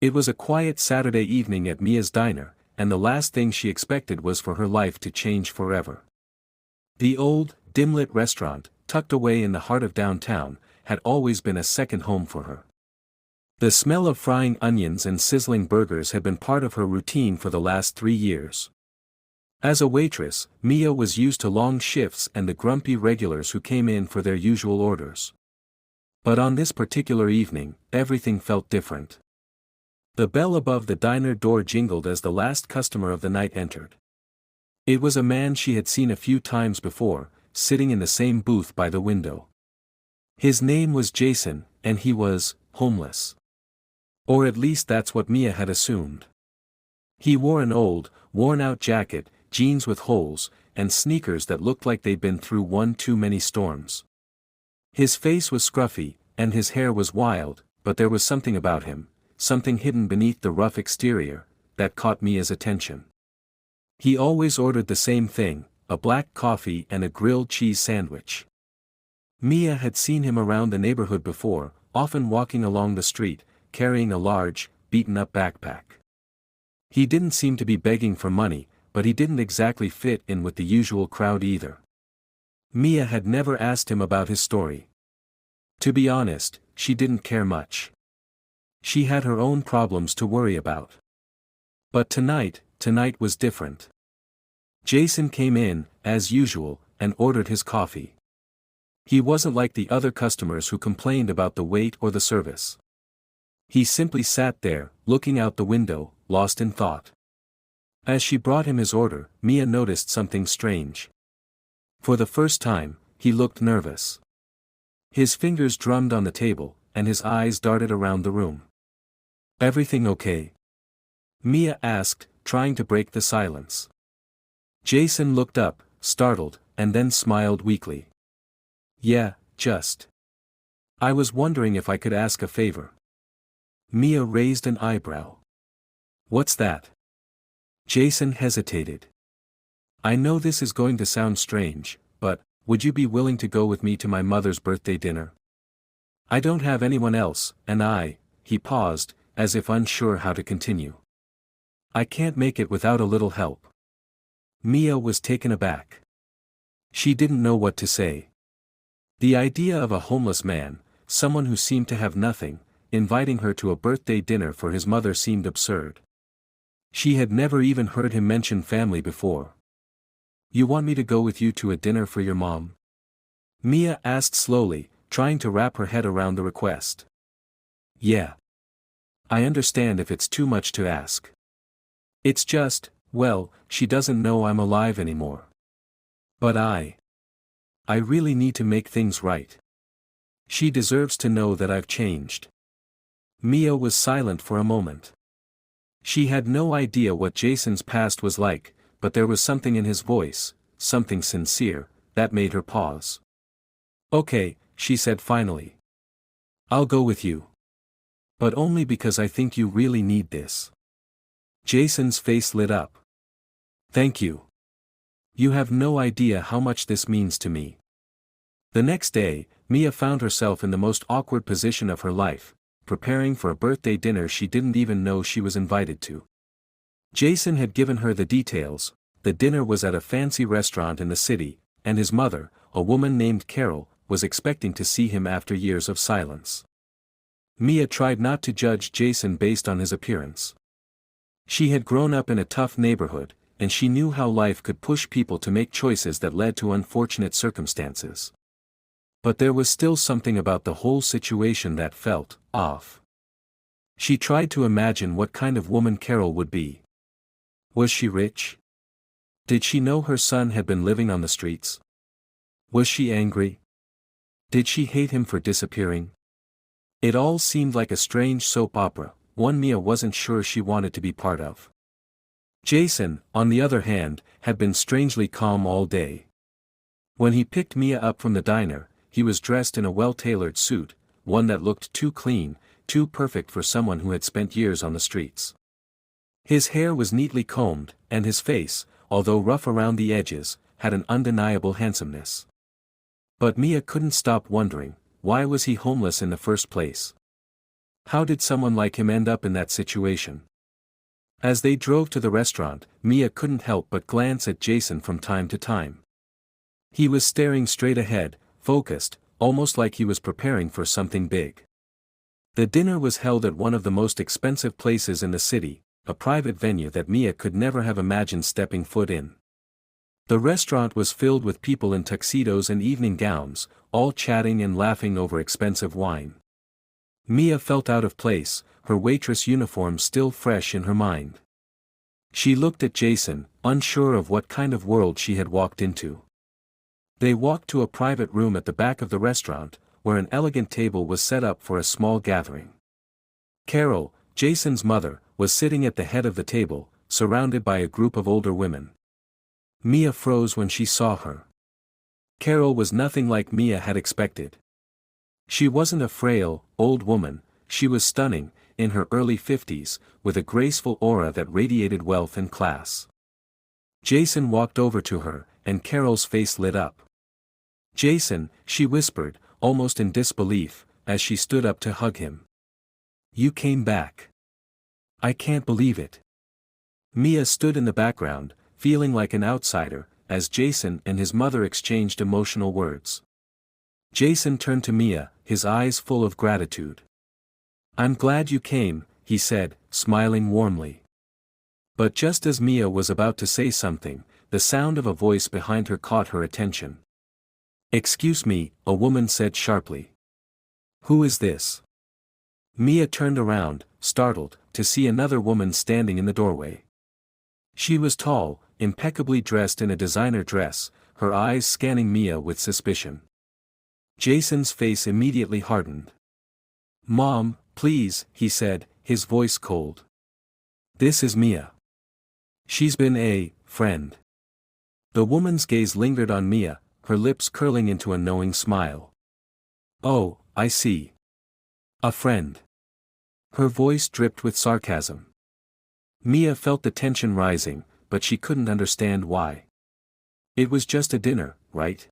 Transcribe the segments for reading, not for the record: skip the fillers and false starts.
It was a quiet Saturday evening at Mia's diner, and the last thing she expected was for her life to change forever. The old, dim-lit restaurant, tucked away in the heart of downtown, had always been a second home for her. The smell of frying onions and sizzling burgers had been part of her routine for the last 3 years. As a waitress, Mia was used to long shifts and the grumpy regulars who came in for their usual orders. But on this particular evening, everything felt different. The bell above the diner door jingled as the last customer of the night entered. It was a man she had seen a few times before, sitting in the same booth by the window. His name was Jason, and he was homeless. Or at least that's what Mia had assumed. He wore an old, worn-out jacket, jeans with holes, and sneakers that looked like they'd been through one too many storms. His face was scruffy, and his hair was wild, but there was something about him, something hidden beneath the rough exterior, that caught Mia's attention. He always ordered the same thing, a black coffee and a grilled cheese sandwich. Mia had seen him around the neighborhood before, often walking along the street, carrying a large, beaten-up backpack. He didn't seem to be begging for money, but he didn't exactly fit in with the usual crowd either. Mia had never asked him about his story. To be honest, she didn't care much. She had her own problems to worry about. But tonight was different. Jason came in, as usual, and ordered his coffee. He wasn't like the other customers who complained about the wait or the service. He simply sat there, looking out the window, lost in thought. As she brought him his order, Mia noticed something strange. For the first time, he looked nervous. His fingers drummed on the table, and his eyes darted around the room. "Everything okay?" Mia asked, trying to break the silence. Jason looked up, startled, and then smiled weakly. "Yeah, just. I was wondering if I could ask a favor." Mia raised an eyebrow. "What's that?" Jason hesitated. "I know this is going to sound strange, but, would you be willing to go with me to my mother's birthday dinner? I don't have anyone else, and he paused, as if unsure how to continue. "I can't make it without a little help." Mia was taken aback. She didn't know what to say. The idea of a homeless man, someone who seemed to have nothing, inviting her to a birthday dinner for his mother seemed absurd. She had never even heard him mention family before. "You want me to go with you to a dinner for your mom?" Mia asked slowly, trying to wrap her head around the request. "Yeah. I understand if it's too much to ask. It's just, well, she doesn't know I'm alive anymore. But I really need to make things right. She deserves to know that I've changed." Mia was silent for a moment. She had no idea what Jason's past was like, but there was something in his voice, something sincere, that made her pause. "Okay," she said finally. "I'll go with you. But only because I think you really need this." Jason's face lit up. "Thank you. You have no idea how much this means to me." The next day, Mia found herself in the most awkward position of her life, preparing for a birthday dinner she didn't even know she was invited to. Jason had given her the details. The dinner was at a fancy restaurant in the city, and his mother, a woman named Carol, was expecting to see him after years of silence. Mia tried not to judge Jason based on his appearance. She had grown up in a tough neighborhood, and she knew how life could push people to make choices that led to unfortunate circumstances. But there was still something about the whole situation that felt off. She tried to imagine what kind of woman Carol would be. Was she rich? Did she know her son had been living on the streets? Was she angry? Did she hate him for disappearing? It all seemed like a strange soap opera, one Mia wasn't sure she wanted to be part of. Jason, on the other hand, had been strangely calm all day. When he picked Mia up from the diner, he was dressed in a well-tailored suit, one that looked too clean, too perfect for someone who had spent years on the streets. His hair was neatly combed, and his face, although rough around the edges, had an undeniable handsomeness. But Mia couldn't stop wondering, why was he homeless in the first place? How did someone like him end up in that situation? As they drove to the restaurant, Mia couldn't help but glance at Jason from time to time. He was staring straight ahead, focused, almost like he was preparing for something big. The dinner was held at one of the most expensive places in the city, a private venue that Mia could never have imagined stepping foot in. The restaurant was filled with people in tuxedos and evening gowns, all chatting and laughing over expensive wine. Mia felt out of place, her waitress uniform still fresh in her mind. She looked at Jason, unsure of what kind of world she had walked into. They walked to a private room at the back of the restaurant, where an elegant table was set up for a small gathering. Carol, Jason's mother, was sitting at the head of the table, surrounded by a group of older women. Mia froze when she saw her. Carol was nothing like Mia had expected. She wasn't a frail, old woman, she was stunning, in her early 50s, with a graceful aura that radiated wealth and class. Jason walked over to her, and Carol's face lit up. "Jason," she whispered, almost in disbelief, as she stood up to hug him. "You came back. I can't believe it." Mia stood in the background, feeling like an outsider, as Jason and his mother exchanged emotional words. Jason turned to Mia, his eyes full of gratitude. "I'm glad you came," he said, smiling warmly. But just as Mia was about to say something, the sound of a voice behind her caught her attention. "Excuse me," a woman said sharply. "Who is this?" Mia turned around, startled, to see another woman standing in the doorway. She was tall, impeccably dressed in a designer dress, her eyes scanning Mia with suspicion. Jason's face immediately hardened. "Mom, please," he said, his voice cold. "This is Mia. She's been a friend." The woman's gaze lingered on Mia, her lips curling into a knowing smile. "Oh, I see. A friend." Her voice dripped with sarcasm. Mia felt the tension rising, but she couldn't understand why. It was just a dinner, right?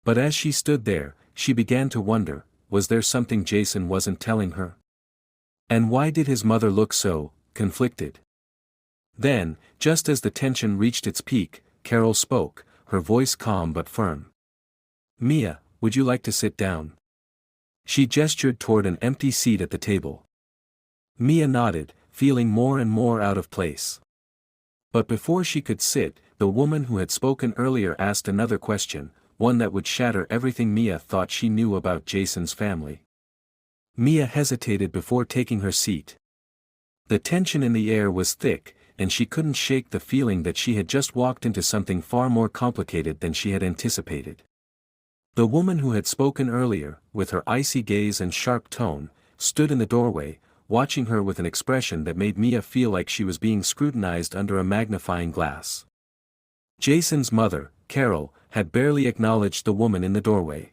But as she stood there, she began to wonder, was there something Jason wasn't telling her? And why did his mother look so conflicted? Then, just as the tension reached its peak, Carol spoke, her voice calm but firm. "Mia, would you like to sit down?" She gestured toward an empty seat at the table. Mia nodded, feeling more and more out of place. But before she could sit, the woman who had spoken earlier asked another question, one that would shatter everything Mia thought she knew about Jason's family. Mia hesitated before taking her seat. The tension in the air was thick, and she couldn't shake the feeling that she had just walked into something far more complicated than she had anticipated. The woman who had spoken earlier, with her icy gaze and sharp tone, stood in the doorway, watching her with an expression that made Mia feel like she was being scrutinized under a magnifying glass. Jason's mother, Carol, had barely acknowledged the woman in the doorway.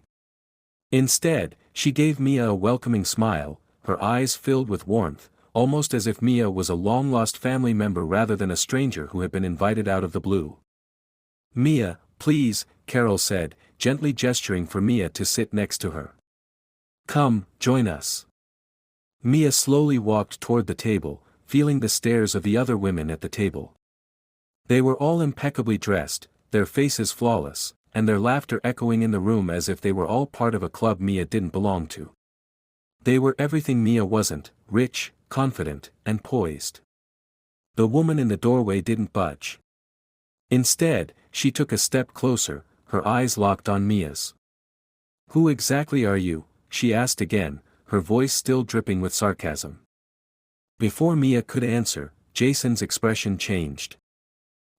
Instead, she gave Mia a welcoming smile, her eyes filled with warmth, almost as if Mia was a long-lost family member rather than a stranger who had been invited out of the blue. "Mia, please," Carol said, gently gesturing for Mia to sit next to her. "Come, join us." Mia slowly walked toward the table, feeling the stares of the other women at the table. They were all impeccably dressed, their faces flawless, and their laughter echoing in the room as if they were all part of a club Mia didn't belong to. They were everything Mia wasn't, rich, confident, and poised. The woman in the doorway didn't budge. Instead, she took a step closer, her eyes locked on Mia's. "Who exactly are you?" she asked again, her voice still dripping with sarcasm. Before Mia could answer, Jason's expression changed.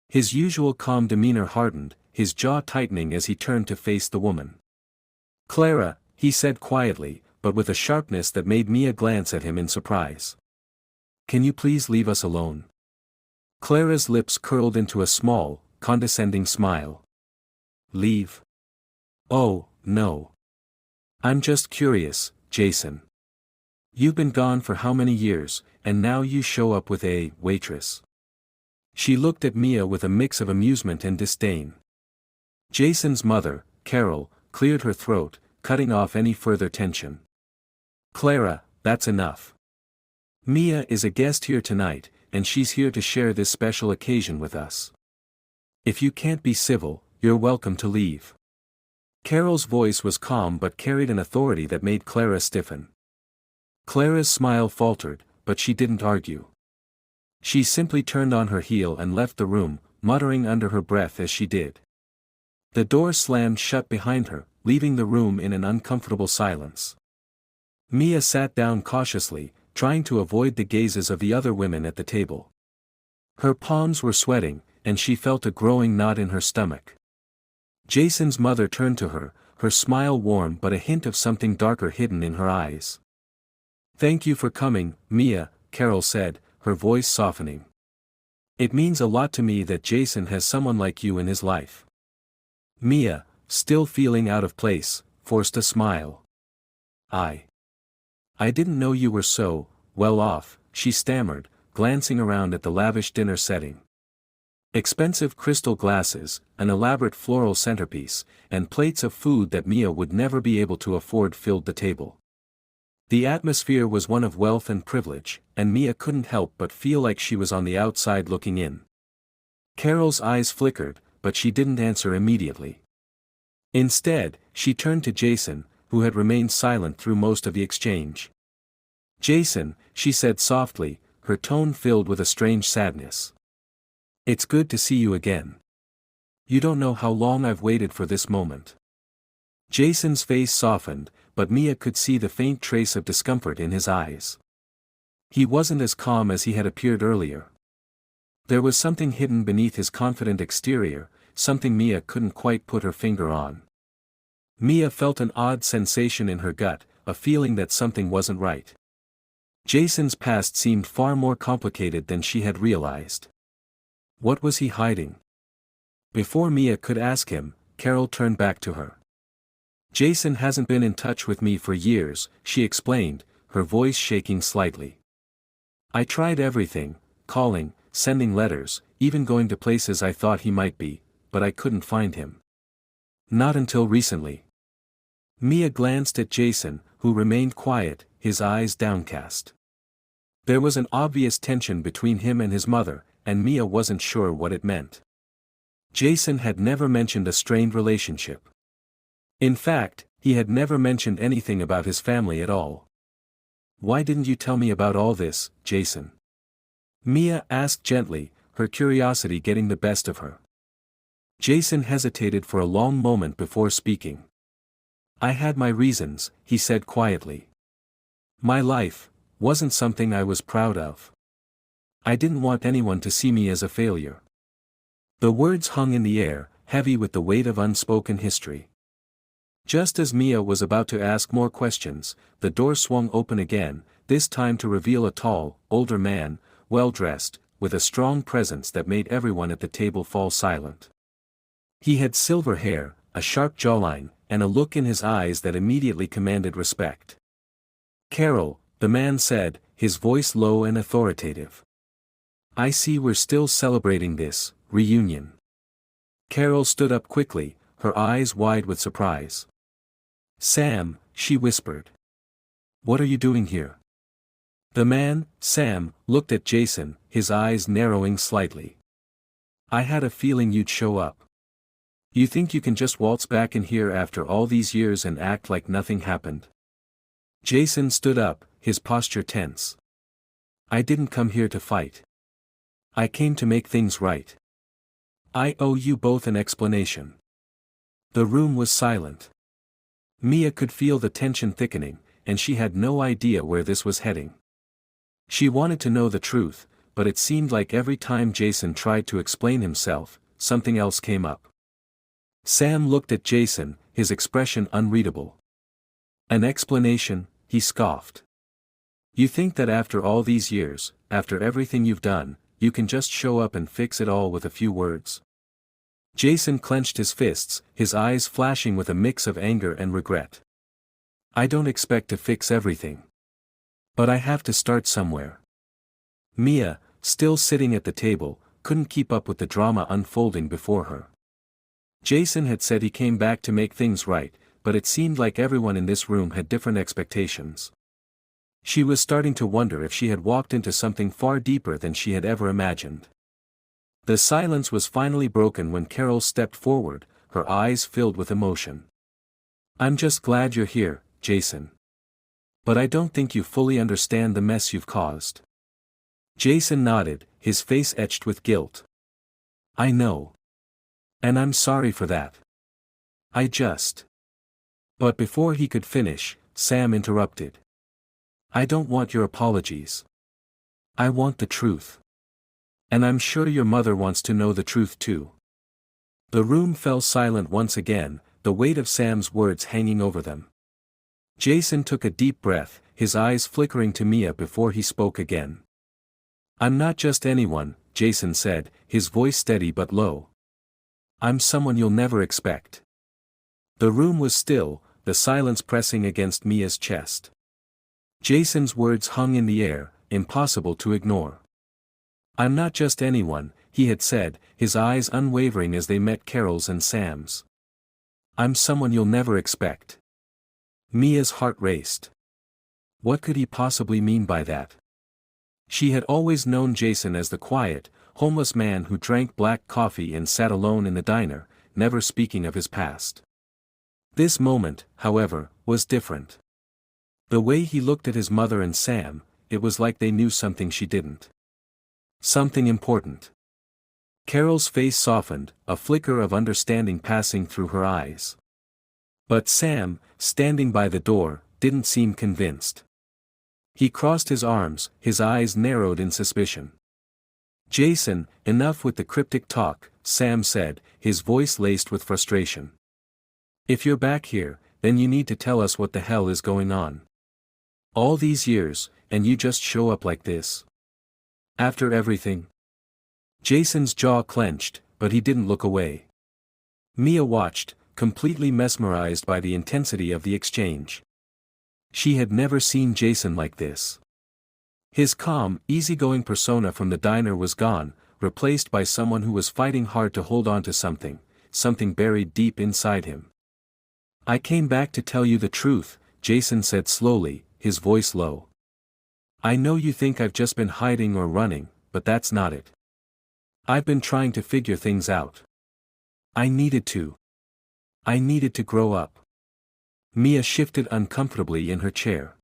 His usual calm demeanor hardened, his jaw tightening as he turned to face the woman. "Clara," he said quietly, but with a sharpness that made Mia glance at him in surprise. "Can you please leave us alone?" Clara's lips curled into a small, condescending smile. "Leave? Oh, no. I'm just curious, Jason. You've been gone for how many years, and now you show up with a waitress?" She looked at Mia with a mix of amusement and disdain. Jason's mother, Carol, cleared her throat, cutting off any further tension. "Clara, that's enough. Mia is a guest here tonight, and she's here to share this special occasion with us. If you can't be civil, you're welcome to leave. Carol's voice was calm but carried an authority that made Clara stiffen. Clara's smile faltered, but she didn't argue. She simply turned on her heel and left the room, muttering under her breath as she did. The door slammed shut behind her, leaving the room in an uncomfortable silence. Mia sat down cautiously, trying to avoid the gazes of the other women at the table. Her palms were sweating, and she felt a growing knot in her stomach. Jason's mother turned to her, her smile warm but a hint of something darker hidden in her eyes. "Thank you for coming, Mia," Carol said, her voice softening. "It means a lot to me that Jason has someone like you in his life." Mia, still feeling out of place, forced a smile. I didn't know you were so well off," she stammered, glancing around at the lavish dinner setting. Expensive crystal glasses, an elaborate floral centerpiece, and plates of food that Mia would never be able to afford filled the table. The atmosphere was one of wealth and privilege, and Mia couldn't help but feel like she was on the outside looking in. Carol's eyes flickered, but she didn't answer immediately. Instead, she turned to Jason, who had remained silent through most of the exchange. "Jason," she said softly, her tone filled with a strange sadness. "It's good to see you again. You don't know how long I've waited for this moment." Jason's face softened, but Mia could see the faint trace of discomfort in his eyes. He wasn't as calm as he had appeared earlier. There was something hidden beneath his confident exterior, something Mia couldn't quite put her finger on. Mia felt an odd sensation in her gut, a feeling that something wasn't right. Jason's past seemed far more complicated than she had realized. What was he hiding? Before Mia could ask him, Carol turned back to her. "Jason hasn't been in touch with me for years," she explained, her voice shaking slightly. "I tried everything, calling, sending letters, even going to places I thought he might be, but I couldn't find him. Not until recently." Mia glanced at Jason, who remained quiet, his eyes downcast. There was an obvious tension between him and his mother, and Mia wasn't sure what it meant. Jason had never mentioned a strained relationship. In fact, he had never mentioned anything about his family at all. "Why didn't you tell me about all this, Jason?" Mia asked gently, her curiosity getting the best of her. Jason hesitated for a long moment before speaking. "I had my reasons," he said quietly. "My life wasn't something I was proud of. I didn't want anyone to see me as a failure." The words hung in the air, heavy with the weight of unspoken history. Just as Mia was about to ask more questions, the door swung open again, this time to reveal a tall, older man, well-dressed, with a strong presence that made everyone at the table fall silent. He had silver hair, a sharp jawline, and a look in his eyes that immediately commanded respect. "Carol," the man said, his voice low and authoritative. "I see we're still celebrating this reunion." Carol stood up quickly, her eyes wide with surprise. "Sam," she whispered. "What are you doing here?" The man, Sam, looked at Jason, his eyes narrowing slightly. "I had a feeling you'd show up. You think you can just waltz back in here after all these years and act like nothing happened?" Jason stood up, his posture tense. "I didn't come here to fight. I came to make things right. I owe you both an explanation." The room was silent. Mia could feel the tension thickening, and she had no idea where this was heading. She wanted to know the truth, but it seemed like every time Jason tried to explain himself, something else came up. Sam looked at Jason, his expression unreadable. "An explanation?" he scoffed. "You think that after all these years, after everything you've done, you can just show up and fix it all with a few words?" Jason clenched his fists, his eyes flashing with a mix of anger and regret. "I don't expect to fix everything. But I have to start somewhere." Mia, still sitting at the table, couldn't keep up with the drama unfolding before her. Jason had said he came back to make things right, but it seemed like everyone in this room had different expectations. She was starting to wonder if she had walked into something far deeper than she had ever imagined. The silence was finally broken when Carol stepped forward, her eyes filled with emotion. "I'm just glad you're here, Jason. But I don't think you fully understand the mess you've caused." Jason nodded, his face etched with guilt. "I know. And I'm sorry for that. I just—" But before he could finish, Sam interrupted. "I don't want your apologies. I want the truth. And I'm sure your mother wants to know the truth too." The room fell silent once again, the weight of Sam's words hanging over them. Jason took a deep breath, his eyes flickering to Mia before he spoke again. "I'm not just anyone," Jason said, his voice steady but low. "I'm someone you'll never expect." The room was still, the silence pressing against Mia's chest. Jason's words hung in the air, impossible to ignore. "I'm not just anyone," he had said, his eyes unwavering as they met Carol's and Sam's. "I'm someone you'll never expect." Mia's heart raced. What could he possibly mean by that? She had always known Jason as the quiet, homeless man who drank black coffee and sat alone in the diner, never speaking of his past. This moment, however, was different. The way he looked at his mother and Sam, it was like they knew something she didn't. Something important. Carol's face softened, a flicker of understanding passing through her eyes. But Sam, standing by the door, didn't seem convinced. He crossed his arms, his eyes narrowed in suspicion. "Jason, enough with the cryptic talk," Sam said, his voice laced with frustration. "If you're back here, then you need to tell us what the hell is going on. All these years, and you just show up like this? After everything?" Jason's jaw clenched, but he didn't look away. Mia watched, completely mesmerized by the intensity of the exchange. She had never seen Jason like this. His calm, easygoing persona from the diner was gone, replaced by someone who was fighting hard to hold on to something buried deep inside him. "I came back to tell you the truth," Jason said slowly, his voice low. "I know you think I've just been hiding or running, but that's not it. I've been trying to figure things out. I needed to. I needed to grow up." Mia shifted uncomfortably in her chair.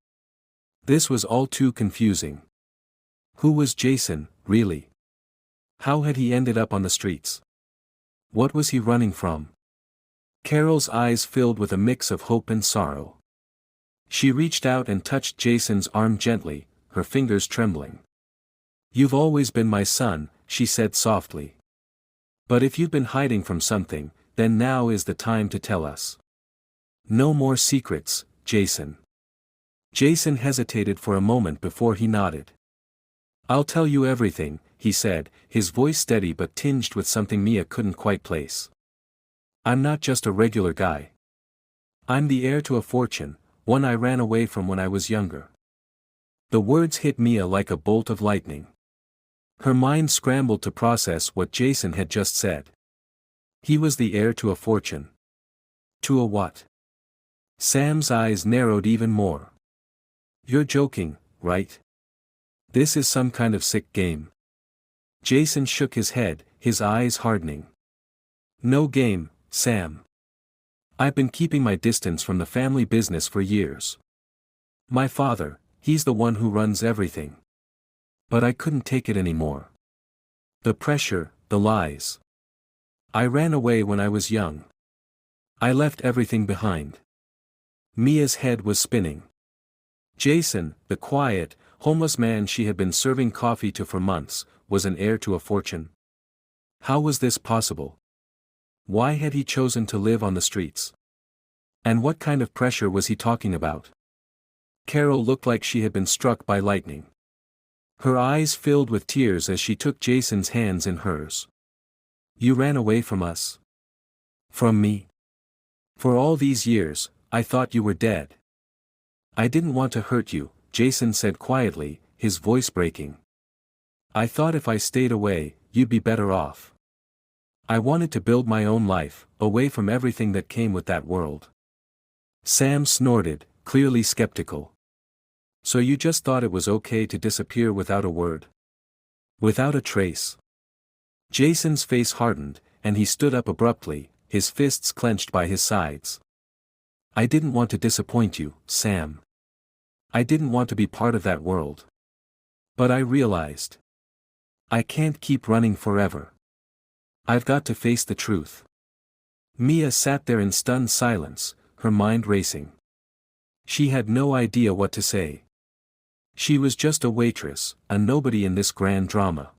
This was all too confusing. Who was Jason, really? How had he ended up on the streets? What was he running from? Carol's eyes filled with a mix of hope and sorrow. She reached out and touched Jason's arm gently, her fingers trembling. "You've always been my son," she said softly. "But if you've been hiding from something, then now is the time to tell us. No more secrets, Jason." Jason hesitated for a moment before he nodded. "I'll tell you everything," he said, his voice steady but tinged with something Mia couldn't quite place. "I'm not just a regular guy. I'm the heir to a fortune, one I ran away from when I was younger." The words hit Mia like a bolt of lightning. Her mind scrambled to process what Jason had just said. He was the heir to a fortune. To a what? Sam's eyes narrowed even more. "You're joking, right? This is some kind of sick game." Jason shook his head, his eyes hardening. "No game, Sam. I've been keeping my distance from the family business for years. My father, he's the one who runs everything. But I couldn't take it anymore. The pressure, the lies. I ran away when I was young. I left everything behind." Mia's head was spinning. Jason, the quiet, homeless man she had been serving coffee to for months, was an heir to a fortune. How was this possible? Why had he chosen to live on the streets? And what kind of pressure was he talking about? Carol looked like she had been struck by lightning. Her eyes filled with tears as she took Jason's hands in hers. "You ran away from us? From me? For all these years, I thought you were dead." "I didn't want to hurt you," Jason said quietly, his voice breaking. "I thought if I stayed away, you'd be better off. I wanted to build my own life, away from everything that came with that world." Sam snorted, clearly skeptical. So you just thought it was okay to disappear without a word? Without a trace? Jason's face hardened, and he stood up abruptly, his fists clenched by his sides. I didn't want to disappoint you, Sam. I didn't want to be part of that world. But I realized. I can't keep running forever. I've got to face the truth. Mia sat there in stunned silence, her mind racing. She had no idea what to say. She was just a waitress, a nobody in this grand drama.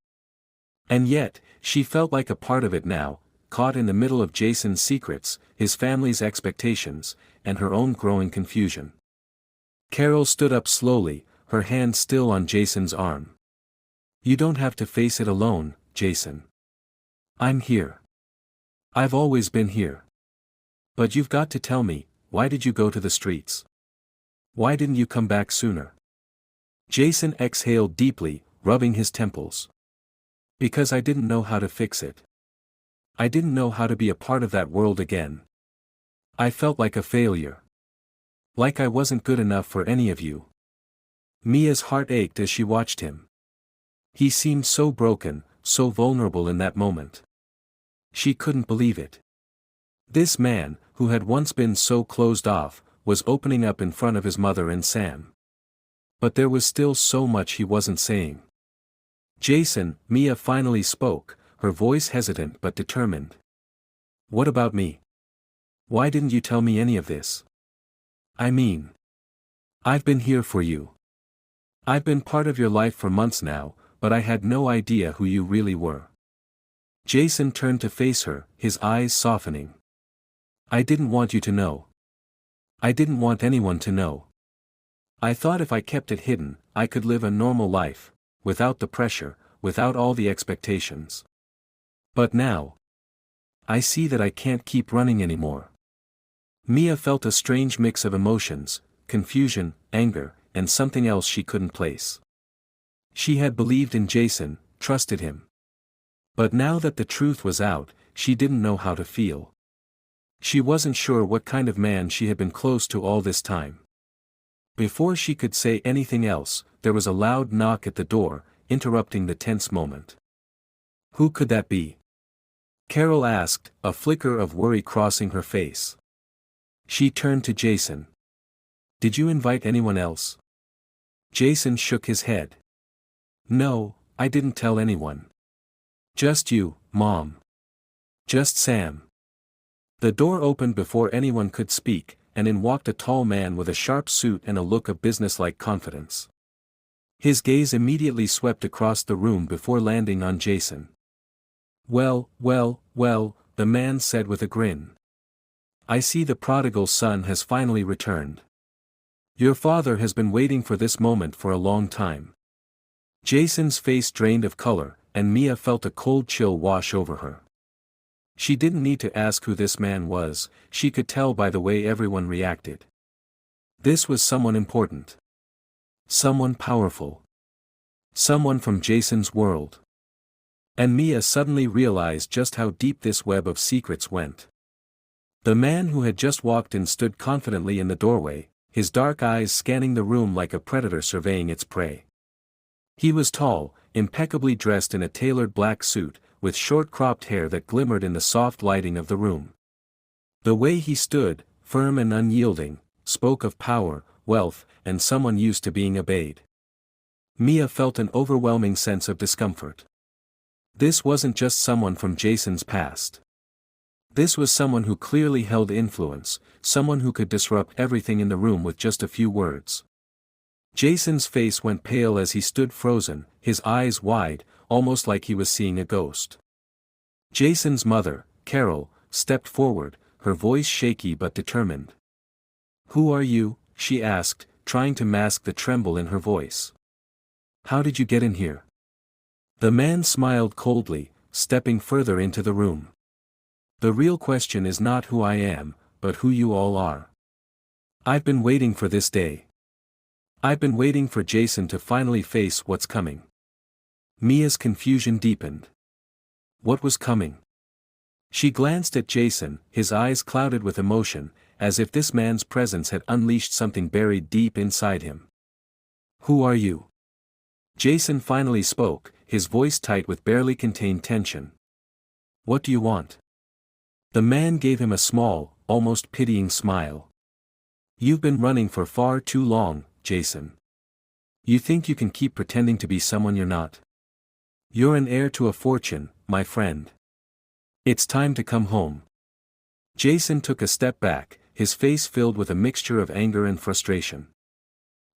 And yet, she felt like a part of it now, caught in the middle of Jason's secrets, his family's expectations, and her own growing confusion. Carol stood up slowly, her hand still on Jason's arm. You don't have to face it alone, Jason. I'm here. I've always been here. But you've got to tell me, why did you go to the streets? Why didn't you come back sooner? Jason exhaled deeply, rubbing his temples. Because I didn't know how to fix it. I didn't know how to be a part of that world again. I felt like a failure. Like I wasn't good enough for any of you. Mia's heart ached as she watched him. He seemed so broken, so vulnerable in that moment. She couldn't believe it. This man, who had once been so closed off, was opening up in front of his mother and Sam. But there was still so much he wasn't saying. Jason, Mia finally spoke, her voice hesitant but determined. What about me? Why didn't you tell me any of this? I mean, I've been here for you. I've been part of your life for months now, but I had no idea who you really were. Jason turned to face her, his eyes softening. I didn't want you to know. I didn't want anyone to know. I thought if I kept it hidden, I could live a normal life, without the pressure, without all the expectations. But now, I see that I can't keep running anymore. Mia felt a strange mix of emotions, confusion, anger, and something else she couldn't place. She had believed in Jason, trusted him. But now that the truth was out, she didn't know how to feel. She wasn't sure what kind of man she had been close to all this time. Before she could say anything else, there was a loud knock at the door, interrupting the tense moment. Who could that be? Carol asked, a flicker of worry crossing her face. She turned to Jason. Did you invite anyone else? Jason shook his head. No, I didn't tell anyone. Just you, Mom. Just Sam. The door opened before anyone could speak, and in walked a tall man with a sharp suit and a look of businesslike confidence. His gaze immediately swept across the room before landing on Jason. Well, the man said with a grin. I see the prodigal son has finally returned. Your father has been waiting for this moment for a long time. Jason's face drained of color, and Mia felt a cold chill wash over her. She didn't need to ask who this man was, she could tell by the way everyone reacted. This was someone important. Someone powerful. Someone from Jason's world. And Mia suddenly realized just how deep this web of secrets went. The man who had just walked in stood confidently in the doorway, his dark eyes scanning the room like a predator surveying its prey. He was tall, impeccably dressed in a tailored black suit, with short cropped hair that glimmered in the soft lighting of the room. The way he stood, firm and unyielding, spoke of power, wealth, and someone used to being obeyed. Mia felt an overwhelming sense of discomfort. This wasn't just someone from Jason's past. This was someone who clearly held influence, someone who could disrupt everything in the room with just a few words. Jason's face went pale as he stood frozen, his eyes wide, almost like he was seeing a ghost. Jason's mother, Carol, stepped forward, her voice shaky but determined. Who are you? She asked, trying to mask the tremble in her voice. How did you get in here? The man smiled coldly, stepping further into the room. The real question is not who I am, but who you all are. I've been waiting for this day. I've been waiting for Jason to finally face what's coming. Mia's confusion deepened. What was coming? She glanced at Jason, his eyes clouded with emotion, as if this man's presence had unleashed something buried deep inside him. Who are you? Jason finally spoke, his voice tight with barely contained tension. What do you want? The man gave him a small, almost pitying smile. You've been running for far too long, Jason. You think you can keep pretending to be someone you're not? You're an heir to a fortune, my friend. It's time to come home. Jason took a step back, his face filled with a mixture of anger and frustration.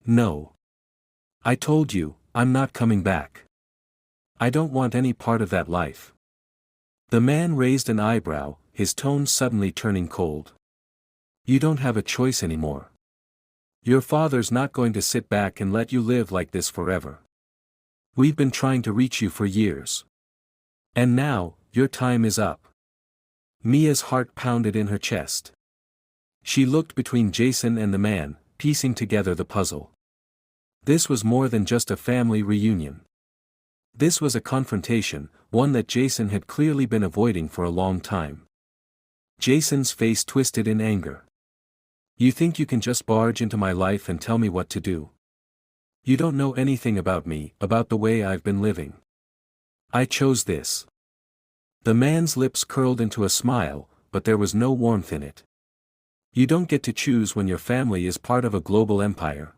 No. I told you, I'm not coming back. I don't want any part of that life. The man raised an eyebrow, his tone suddenly turning cold. You don't have a choice anymore. Your father's not going to sit back and let you live like this forever. We've been trying to reach you for years. And now, your time is up. Mia's heart pounded in her chest. She looked between Jason and the man, piecing together the puzzle. This was more than just a family reunion. This was a confrontation, one that Jason had clearly been avoiding for a long time. Jason's face twisted in anger. You think you can just barge into my life and tell me what to do? You don't know anything about me, about the way I've been living. I chose this. The man's lips curled into a smile, but there was no warmth in it. You don't get to choose when your family is part of a global empire.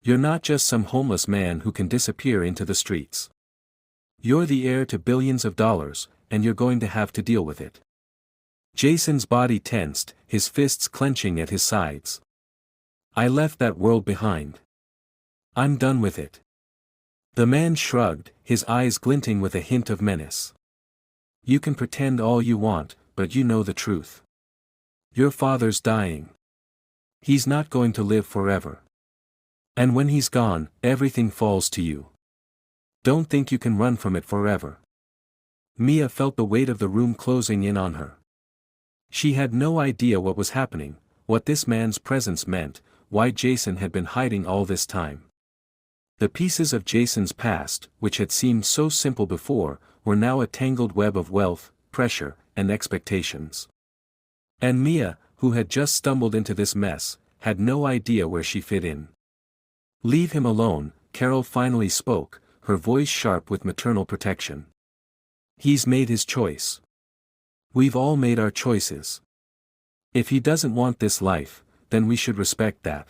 You're not just some homeless man who can disappear into the streets. You're the heir to billions of dollars, and you're going to have to deal with it. Jason's body tensed, his fists clenching at his sides. I left that world behind. I'm done with it. The man shrugged, his eyes glinting with a hint of menace. You can pretend all you want, but you know the truth. Your father's dying. He's not going to live forever. And when he's gone, everything falls to you. Don't think you can run from it forever. Mia felt the weight of the room closing in on her. She had no idea what was happening, what this man's presence meant, why Jason had been hiding all this time. The pieces of Jason's past, which had seemed so simple before, were now a tangled web of wealth, pressure, and expectations. And Mia, who had just stumbled into this mess, had no idea where she fit in. Leave him alone, Carol finally spoke, her voice sharp with maternal protection. He's made his choice. We've all made our choices. If he doesn't want this life, then we should respect that.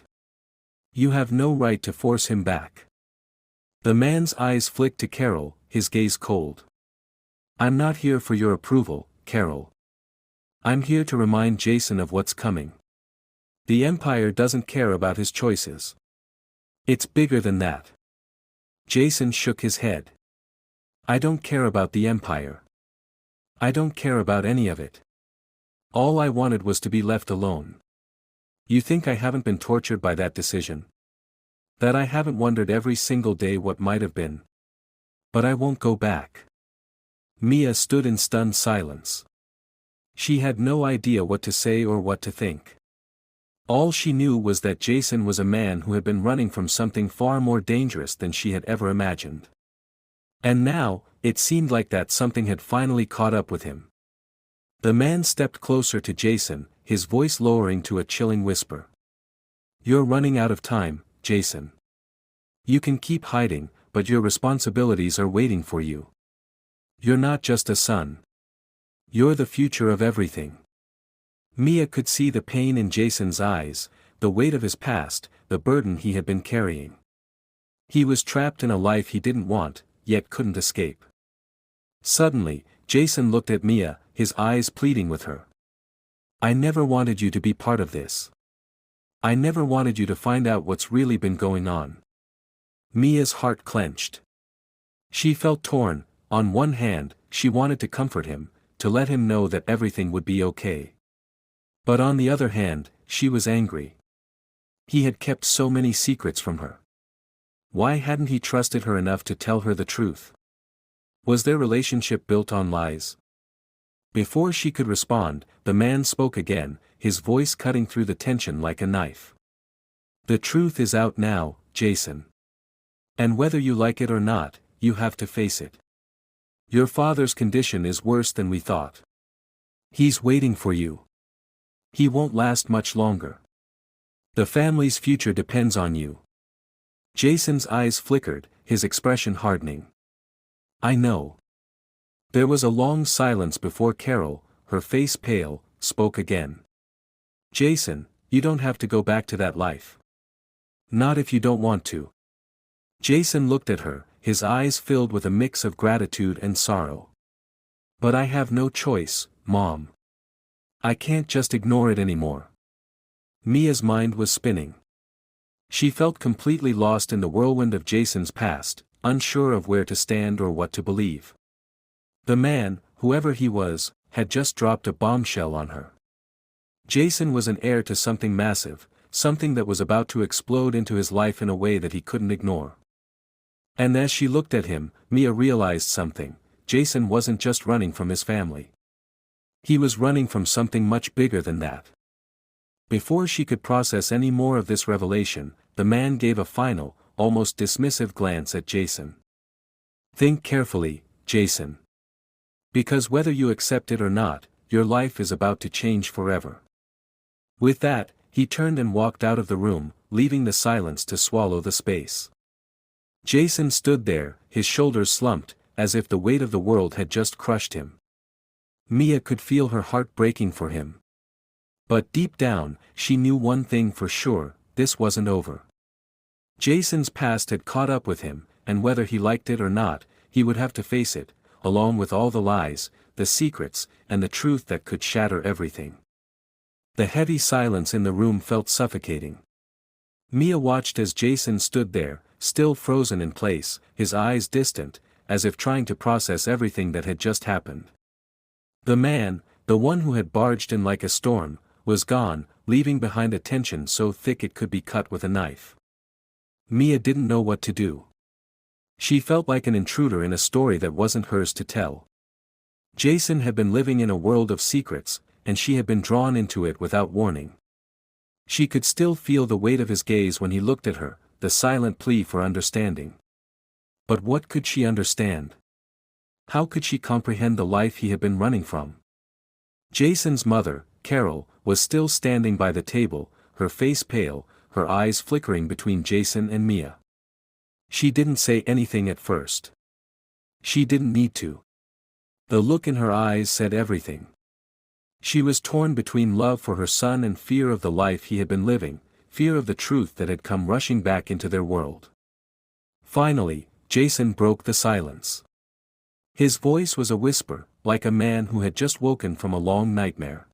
You have no right to force him back. The man's eyes flicked to Carol, his gaze cold. I'm not here for your approval, Carol. I'm here to remind Jason of what's coming. The Empire doesn't care about his choices. It's bigger than that. Jason shook his head. I don't care about the Empire. I don't care about any of it. All I wanted was to be left alone. You think I haven't been tortured by that decision? That I haven't wondered every single day what might have been? But I won't go back. Mia stood in stunned silence. She had no idea what to say or what to think. All she knew was that Jason was a man who had been running from something far more dangerous than she had ever imagined. And now, it seemed like that something had finally caught up with him. The man stepped closer to Jason, his voice lowering to a chilling whisper. You're running out of time, Jason. You can keep hiding, but your responsibilities are waiting for you. You're not just a son. You're the future of everything. Mia could see the pain in Jason's eyes, the weight of his past, the burden he had been carrying. He was trapped in a life he didn't want, yet couldn't escape. Suddenly, Jason looked at Mia, his eyes pleading with her. I never wanted you to be part of this. I never wanted you to find out what's really been going on. Mia's heart clenched. She felt torn. On one hand, she wanted to comfort him, to let him know that everything would be okay. But on the other hand, she was angry. He had kept so many secrets from her. Why hadn't he trusted her enough to tell her the truth? Was their relationship built on lies? Before she could respond, the man spoke again, his voice cutting through the tension like a knife. The truth is out now, Jason. And whether you like it or not, you have to face it. Your father's condition is worse than we thought. He's waiting for you. He won't last much longer. The family's future depends on you. Jason's eyes flickered, his expression hardening. I know. There was a long silence before Carol, her face pale, spoke again. Jason, you don't have to go back to that life. Not if you don't want to. Jason looked at her, his eyes filled with a mix of gratitude and sorrow. But I have no choice, Mom. I can't just ignore it anymore. Mia's mind was spinning. She felt completely lost in the whirlwind of Jason's past, unsure of where to stand or what to believe. The man, whoever he was, had just dropped a bombshell on her. Jason was an heir to something massive, something that was about to explode into his life in a way that he couldn't ignore. And as she looked at him, Mia realized something. Jason wasn't just running from his family. He was running from something much bigger than that. Before she could process any more of this revelation, the man gave a final, almost dismissive glance at Jason. Think carefully, Jason. Because whether you accept it or not, your life is about to change forever. With that, he turned and walked out of the room, leaving the silence to swallow the space. Jason stood there, his shoulders slumped, as if the weight of the world had just crushed him. Mia could feel her heart breaking for him. But deep down, she knew one thing for sure, this wasn't over. Jason's past had caught up with him, and whether he liked it or not, he would have to face it, along with all the lies, the secrets, and the truth that could shatter everything. The heavy silence in the room felt suffocating. Mia watched as Jason stood there, still frozen in place, his eyes distant, as if trying to process everything that had just happened. The man, the one who had barged in like a storm, was gone, leaving behind a tension so thick it could be cut with a knife. Mia didn't know what to do. She felt like an intruder in a story that wasn't hers to tell. Jason had been living in a world of secrets, and she had been drawn into it without warning. She could still feel the weight of his gaze when he looked at her, the silent plea for understanding. But what could she understand? How could she comprehend the life he had been running from? Jason's mother, Carol, was still standing by the table, her face pale, her eyes flickering between Jason and Mia. She didn't say anything at first. She didn't need to. The look in her eyes said everything. She was torn between love for her son and fear of the life he had been living, fear of the truth that had come rushing back into their world. Finally, Jason broke the silence. His voice was a whisper, like a man who had just woken from a long nightmare.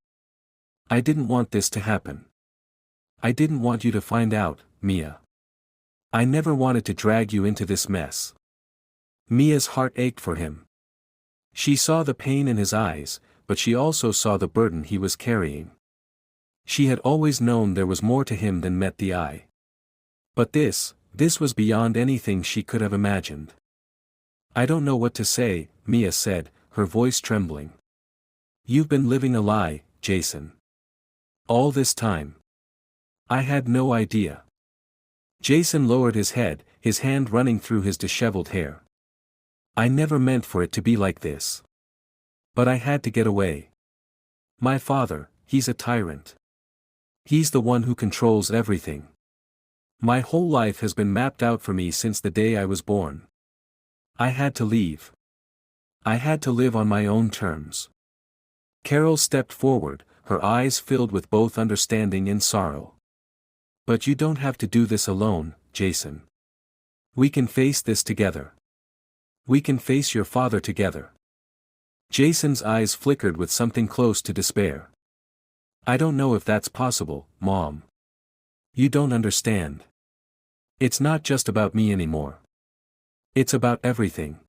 I didn't want this to happen. I didn't want you to find out, Mia. I never wanted to drag you into this mess. Mia's heart ached for him. She saw the pain in his eyes, but she also saw the burden he was carrying. She had always known there was more to him than met the eye. But this was beyond anything she could have imagined. I don't know what to say, Mia said, her voice trembling. You've been living a lie, Jason. All this time. I had no idea. Jason lowered his head, his hand running through his disheveled hair. I never meant for it to be like this. But I had to get away. My father, he's a tyrant. He's the one who controls everything. My whole life has been mapped out for me since the day I was born. I had to leave. I had to live on my own terms. Carol stepped forward, her eyes filled with both understanding and sorrow. But you don't have to do this alone, Jason. We can face this together. We can face your father together. Jason's eyes flickered with something close to despair. I don't know if that's possible, Mom. You don't understand. It's not just about me anymore. It's about everything.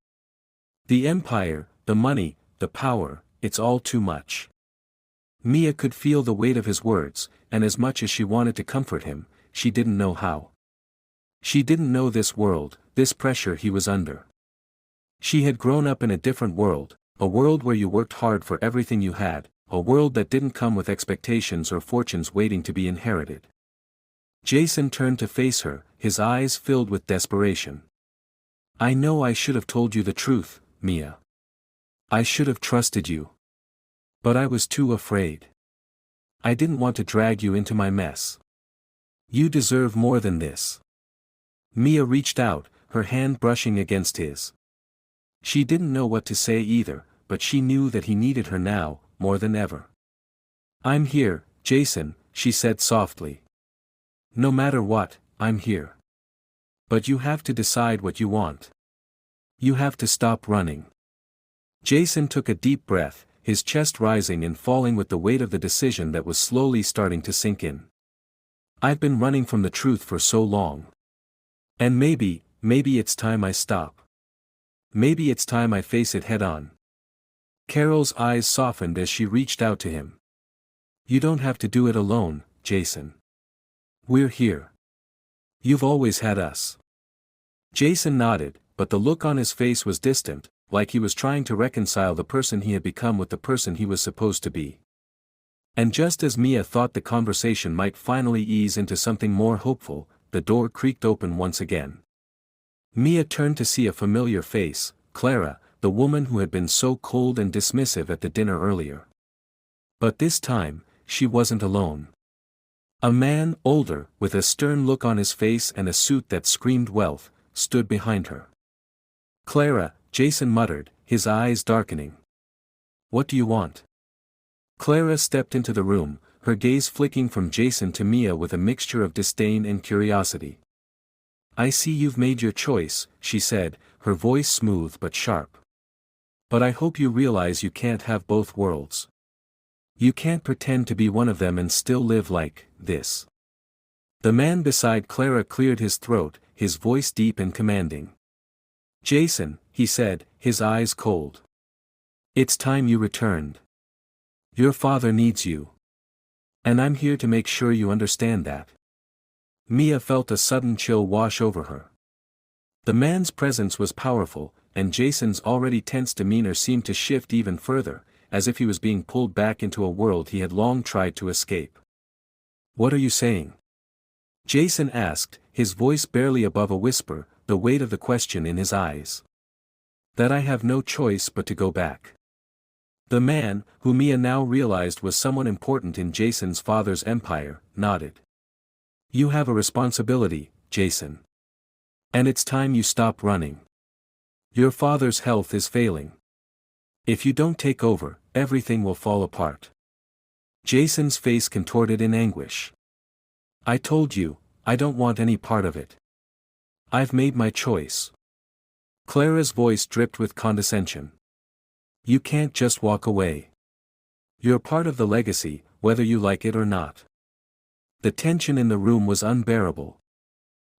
The empire, the money, the power, it's all too much. Mia could feel the weight of his words, and as much as she wanted to comfort him, she didn't know how. She didn't know this world, this pressure he was under. She had grown up in a different world, a world where you worked hard for everything you had, a world that didn't come with expectations or fortunes waiting to be inherited. Jason turned to face her, his eyes filled with desperation. I know I should have told you the truth, Mia. I should have trusted you. But I was too afraid. I didn't want to drag you into my mess. You deserve more than this. Mia reached out, her hand brushing against his. She didn't know what to say either, but she knew that he needed her now, more than ever. I'm here, Jason, she said softly. No matter what, I'm here. But you have to decide what you want. You have to stop running. Jason took a deep breath, his chest rising and falling with the weight of the decision that was slowly starting to sink in. I've been running from the truth for so long. And maybe it's time I stop. Maybe it's time I face it head on. Carol's eyes softened as she reached out to him. You don't have to do it alone, Jason. We're here. You've always had us. Jason nodded, but the look on his face was distant, like he was trying to reconcile the person he had become with the person he was supposed to be. And just as Mia thought the conversation might finally ease into something more hopeful, the door creaked open once again. Mia turned to see a familiar face, Clara, the woman who had been so cold and dismissive at the dinner earlier. But this time, she wasn't alone. A man, older, with a stern look on his face and a suit that screamed wealth, stood behind her. Clara, Jason muttered, his eyes darkening. What do you want? Clara stepped into the room, her gaze flicking from Jason to Mia with a mixture of disdain and curiosity. I see you've made your choice, she said, her voice smooth but sharp. But I hope you realize you can't have both worlds. You can't pretend to be one of them and still live like this. The man beside Clara cleared his throat, his voice deep and commanding. Jason, he said, his eyes cold. It's time you returned. Your father needs you. And I'm here to make sure you understand that. Mia felt a sudden chill wash over her. The man's presence was powerful, and Jason's already tense demeanor seemed to shift even further, as if he was being pulled back into a world he had long tried to escape. What are you saying? Jason asked, his voice barely above a whisper, the weight of the question in his eyes. That I have no choice but to go back. The man, who Mia now realized was someone important in Jason's father's empire, nodded. You have a responsibility, Jason. And it's time you stop running. Your father's health is failing. If you don't take over, everything will fall apart. Jason's face contorted in anguish. I told you, I don't want any part of it. I've made my choice. Clara's voice dripped with condescension. You can't just walk away. You're part of the legacy, whether you like it or not. The tension in the room was unbearable.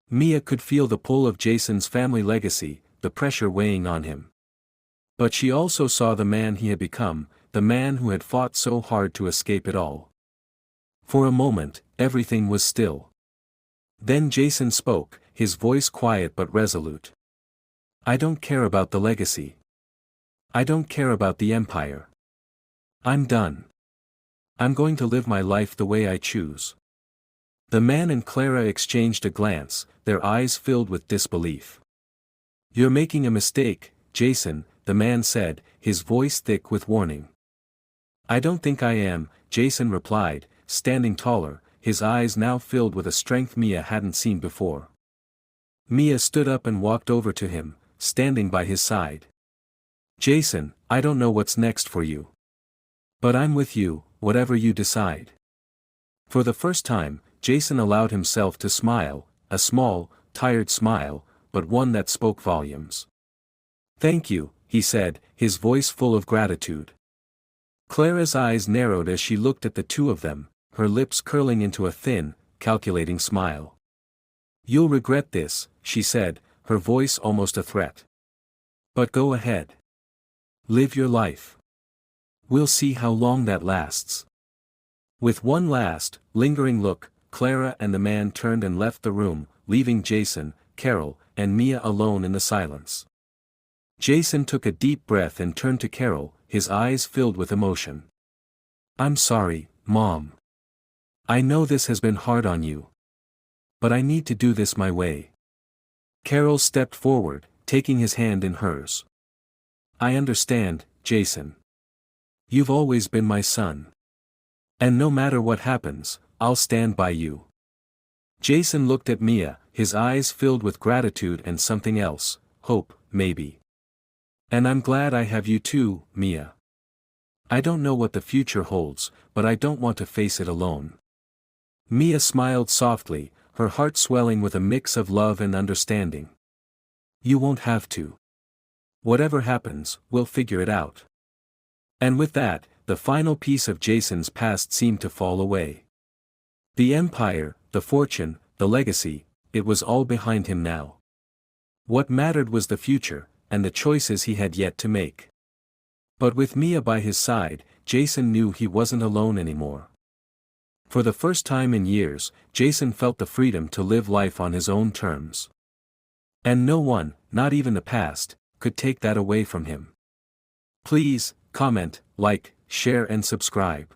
Mia could feel the pull of Jason's family legacy, the pressure weighing on him. But she also saw the man he had become, the man who had fought so hard to escape it all. For a moment, everything was still. Then Jason spoke, his voice quiet but resolute. I don't care about the legacy. I don't care about the empire. I'm done. I'm going to live my life the way I choose. The man and Clara exchanged a glance, their eyes filled with disbelief. You're making a mistake, Jason, the man said, his voice thick with warning. I don't think I am, Jason replied, standing taller, his eyes now filled with a strength Mia hadn't seen before. Mia stood up and walked over to him, standing by his side. Jason, I don't know what's next for you. But I'm with you, whatever you decide. For the first time, Jason allowed himself to smile, a small, tired smile, but one that spoke volumes. Thank you, he said, his voice full of gratitude. Clara's eyes narrowed as she looked at the two of them, her lips curling into a thin, calculating smile. You'll regret this, she said, her voice almost a threat. But go ahead. Live your life. We'll see how long that lasts. With one last, lingering look, Clara and the man turned and left the room, leaving Jason, Carol, and Mia alone in the silence. Jason took a deep breath and turned to Carol, his eyes filled with emotion. I'm sorry, Mom. I know this has been hard on you. But I need to do this my way. Carol stepped forward, taking his hand in hers. I understand, Jason. You've always been my son. And no matter what happens, I'll stand by you. Jason looked at Mia, his eyes filled with gratitude and something else, hope, maybe. And I'm glad I have you too, Mia. I don't know what the future holds, but I don't want to face it alone. Mia smiled softly, her heart swelling with a mix of love and understanding. You won't have to. Whatever happens, we'll figure it out. And with that, the final piece of Jason's past seemed to fall away. The empire, the fortune, the legacy, it was all behind him now. What mattered was the future, and the choices he had yet to make. But with Mia by his side, Jason knew he wasn't alone anymore. For the first time in years, Jason felt the freedom to live life on his own terms. And no one, not even the past, could take that away from him. Please, comment, like, share and subscribe.